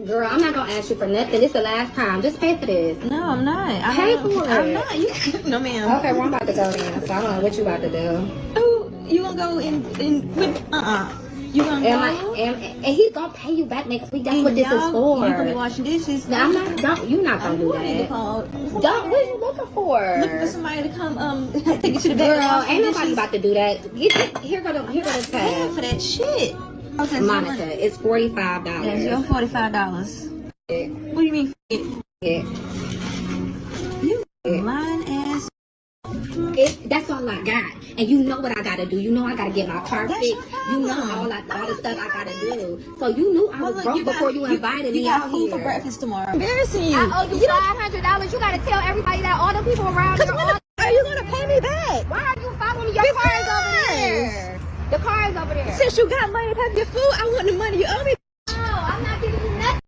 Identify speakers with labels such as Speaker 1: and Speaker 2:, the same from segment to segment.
Speaker 1: Girl, I'm not gonna ask you for nothing. This the last time. Just pay for this.
Speaker 2: No, I'm not.
Speaker 1: Pay for it.
Speaker 2: I'm not. You, no, ma'am.
Speaker 1: Okay, well, I'm about to go then. So I don't know what you about to do.
Speaker 2: Oh, you gonna go in with You gonna go?
Speaker 1: And he's gonna pay you back next week. That's what this is for.
Speaker 2: You gonna be washing dishes?
Speaker 1: No, I'm not. You're not gonna do that. Don't. What are you looking for?
Speaker 2: Looking for somebody to come take you to the
Speaker 1: Girl,
Speaker 2: bed.
Speaker 1: ain't nobody about to do that. Here go the tab.
Speaker 2: For that shit.
Speaker 1: Monica, it's $45.
Speaker 2: That's your $45.
Speaker 1: Yeah.
Speaker 2: What do you mean?
Speaker 1: Yeah.
Speaker 2: You lying ass.
Speaker 1: That's all I got, and you know what I gotta do. You know I gotta get my car fixed. You know all the stuff I gotta do. So you knew I was broke before you invited me out here.
Speaker 2: You got food for breakfast tomorrow. Embarrassing you.
Speaker 1: I owe you $500. You gotta tell everybody that all the people around here.
Speaker 2: Are you gonna pay me back?
Speaker 1: Why are you following me? Your car is over there. The car is over there.
Speaker 2: Since you got money to pay for your food, I want the money you owe me.
Speaker 1: No, I'm not giving you nothing.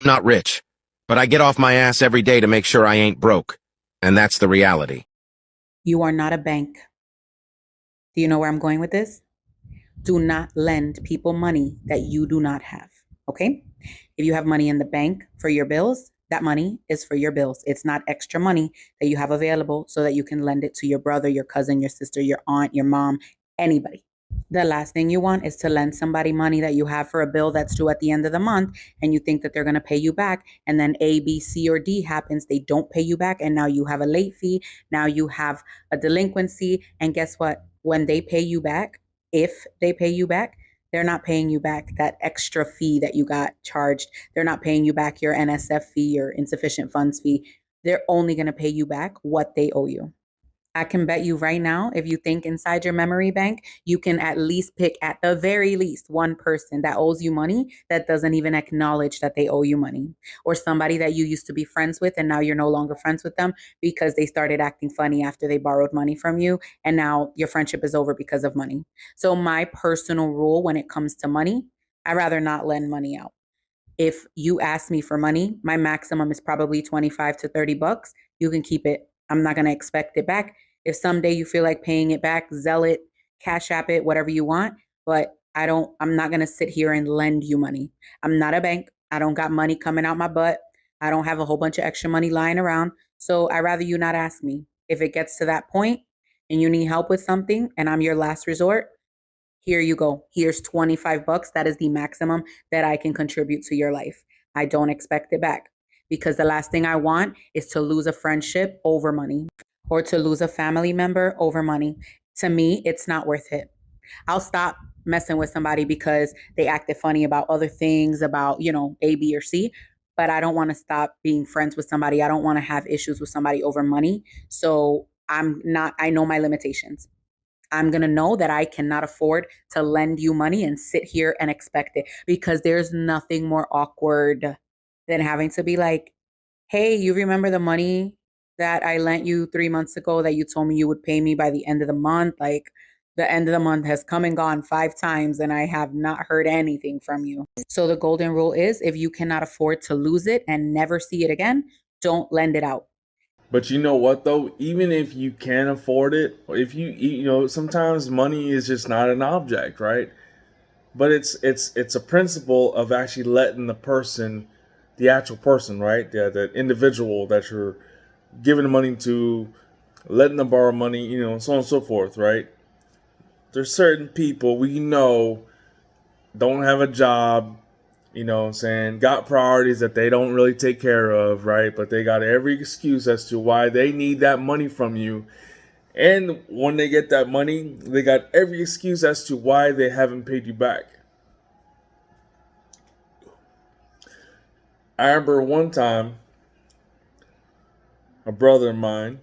Speaker 3: I'm not rich, but I get off my ass every day to make sure I ain't broke. And that's the reality.
Speaker 4: You are not a bank. Do you know where I'm going with this? Do not lend people money that you do not have, okay? If you have money in the bank for your bills, that money is for your bills. It's not extra money that you have available so that you can lend it to your brother, your cousin, your sister, your aunt, your mom, anybody. The last thing you want is to lend somebody money that you have for a bill that's due at the end of the month and you think that they're going to pay you back, and then A, B, C, or D happens. They don't pay you back, and now you have a late fee. Now you have a delinquency, and guess what? When they pay you back, if they pay you back, they're not paying you back that extra fee that you got charged. They're not paying you back your NSF fee or insufficient funds fee. They're only going to pay you back what they owe you. I can bet you right now, if you think inside your memory bank, you can at least pick at the very least one person that owes you money that doesn't even acknowledge that they owe you money, or somebody that you used to be friends with and now you're no longer friends with them because they started acting funny after they borrowed money from you, and now your friendship is over because of money. So my personal rule when it comes to money, I'd rather not lend money out. If you ask me for money, my maximum is probably 25 to 30 bucks. You can keep it. I'm not going to expect it back. If someday you feel like paying it back, Zelle it, Cash App it, whatever you want. But I'm not going to sit here and lend you money. I'm not a bank. I don't got money coming out my butt. I don't have a whole bunch of extra money lying around. So I'd rather you not ask me. If it gets to that point and you need help with something and I'm your last resort, here you go. Here's 25 bucks. That is the maximum that I can contribute to your life. I don't expect it back, because the last thing I want is to lose a friendship over money or to lose a family member over money. To me, it's not worth it. I'll stop messing with somebody because they acted funny about other things, about, A, B, or C, but I don't want to stop being friends with somebody. I don't want to have issues with somebody over money. So I know my limitations. I'm going to know that I cannot afford to lend you money and sit here and expect it, because there's nothing more awkward than having to be like, hey, you remember the money that I lent you 3 months ago that you told me you would pay me by the end of the month? Like, the end of the month has come and gone 5 times and I have not heard anything from you. So the golden rule is, if you cannot afford to lose it and never see it again, don't lend it out.
Speaker 5: But you know what though? Even if you can afford it, if sometimes money is just not an object, right? But it's a principle of actually letting the actual person, right? The individual that you're giving the money to, letting them borrow money, so on and so forth, right? There's certain people we know don't have a job, got priorities that they don't really take care of, right? But they got every excuse as to why they need that money from you. And when they get that money, they got every excuse as to why they haven't paid you back. I remember one time, a brother of mine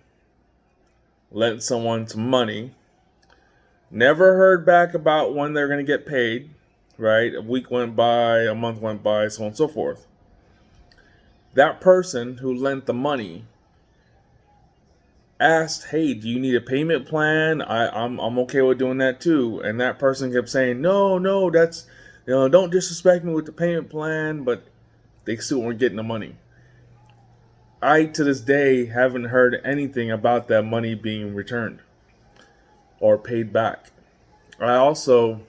Speaker 5: lent someone some money, never heard back about when they're going to get paid. Right? A week went by, a month went by, so on and so forth. That person who lent the money asked, hey, do you need a payment plan? I'm okay with doing that too. And that person kept saying, no, that's, don't disrespect me with the payment plan, but they still weren't getting the money. I, to this day, haven't heard anything about that money being returned or paid back. I also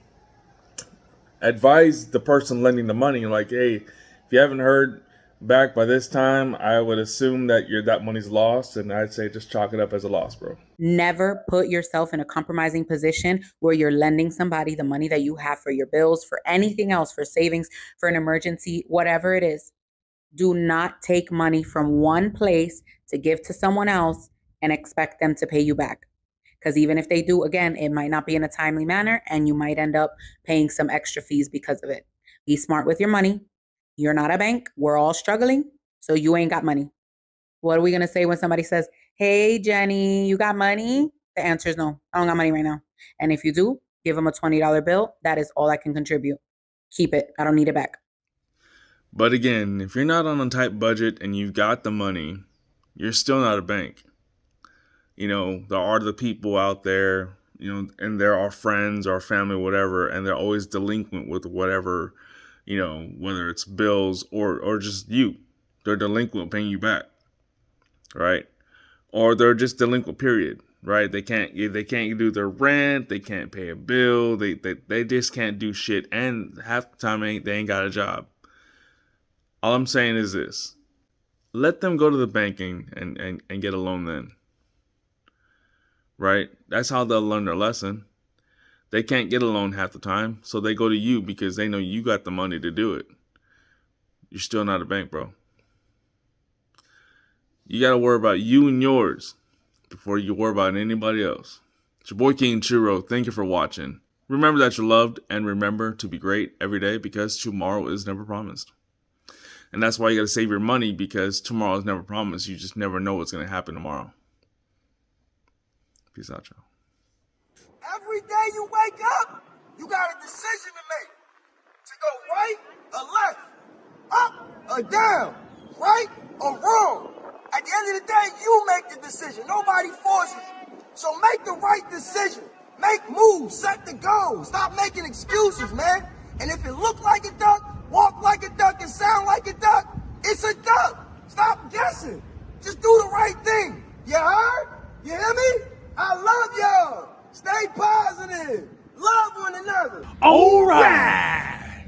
Speaker 5: advise the person lending the money, like, hey, If you haven't heard back by this time, I would assume that that money's lost, and I'd say just chalk it up as a loss, bro.
Speaker 4: Never put yourself in a compromising position where you're lending somebody the money that you have for your bills, for anything else, for savings, for an emergency, whatever it is. Do not take money from one place to give to someone else and expect them to pay you back. Because even if they do, again, it might not be in a timely manner and you might end up paying some extra fees because of it. Be smart with your money. You're not a bank. We're all struggling, so you ain't got money. What are we going to say when somebody says, hey, Jenny, you got money? The answer is no. I don't got money right now. And if you do, give them a $20 bill. That is all I can contribute. Keep it. I don't need it back.
Speaker 5: But again, if you're not on a tight budget and you've got the money, you're still not a bank. You know, there are the people out there, you know, and they're our friends, our family, whatever, and they're always delinquent with whatever, you know, whether it's bills or just you. They're delinquent paying you back, right? Or they're just delinquent, period, right? They can't do their rent, they can't pay a bill, they just can't do shit, and half the time they ain't got a job. All I'm saying is this: let them go to the banking and get a loan then. Right? That's how they'll learn their lesson. They can't get a loan half the time, so they go to you because they know you got the money to do it. You're still not a bank, bro. You got to worry about you and yours before you worry about anybody else. It's your boy King Churro. Thank you for watching. Remember that you're loved, and remember to be great every day because tomorrow is never promised. And that's why you got to save your money, because tomorrow is never promised. You just never know what's going to happen tomorrow. Peace out, y'all.
Speaker 6: Every day you wake up, you got a decision to make. To go right or left, up or down, right or wrong. At the end of the day, you make the decision. Nobody forces you. So make the right decision. Make moves, set the goal. Stop making excuses, man. And if it look like a duck, walk like a duck, and sound like a duck, it's a duck. Stop guessing. Just do the right thing. You heard? You hear me? I love y'all. Stay positive. Love one another.
Speaker 7: All right.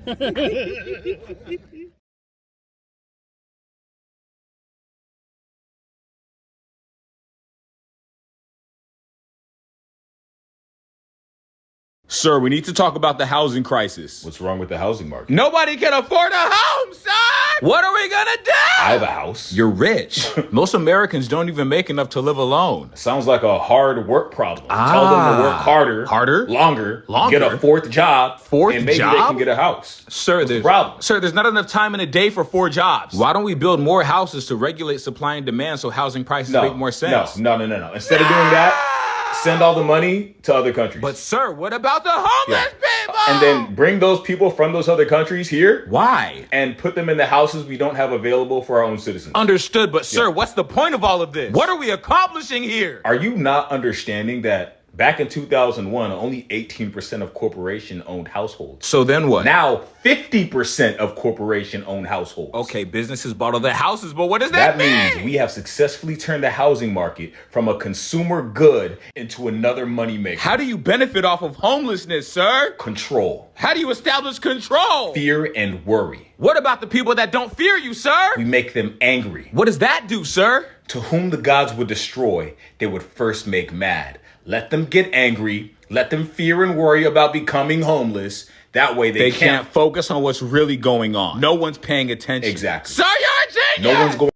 Speaker 8: Sir, we need to talk about the housing crisis.
Speaker 9: What's wrong with the housing market?
Speaker 8: Nobody can afford a home, son! What are we gonna do?
Speaker 9: I have a house.
Speaker 8: You're rich. Most Americans don't even make enough to live alone.
Speaker 9: Sounds like a hard work problem. Tell them to work harder.
Speaker 8: Harder?
Speaker 9: Longer.
Speaker 8: Longer?
Speaker 9: Get a fourth job. And maybe they can get a house.
Speaker 8: Sir, there's not enough time in a day for 4 jobs. Why don't we build more houses to regulate supply and demand so housing prices make more sense?
Speaker 9: No. Instead of doing that, send all the money to other countries.
Speaker 8: But sir, what about the homeless people?
Speaker 9: And then bring those people from those other countries here.
Speaker 8: Why?
Speaker 9: And put them in the houses we don't have available for our own citizens.
Speaker 8: Understood, but sir, what's the point of all of this? What are we accomplishing here?
Speaker 9: Are you not understanding that back in 2001, only 18% of corporation-owned households?
Speaker 8: So then what?
Speaker 9: Now, 50% of corporation-owned households.
Speaker 8: Okay, businesses bought all the houses, but what does that mean?
Speaker 9: That means we have successfully turned the housing market from a consumer good into another moneymaker.
Speaker 8: How do you benefit off of homelessness, sir?
Speaker 9: Control.
Speaker 8: How do you establish control?
Speaker 9: Fear and worry.
Speaker 8: What about the people that don't fear you, sir?
Speaker 9: We make them angry.
Speaker 8: What does that do, sir?
Speaker 9: To whom the gods would destroy, they would first make mad. Let them get angry. Let them fear and worry about becoming homeless. That way they can't
Speaker 8: focus on what's really going on. No one's paying attention.
Speaker 9: Exactly.
Speaker 8: Sir, you're a genius!
Speaker 9: No one's going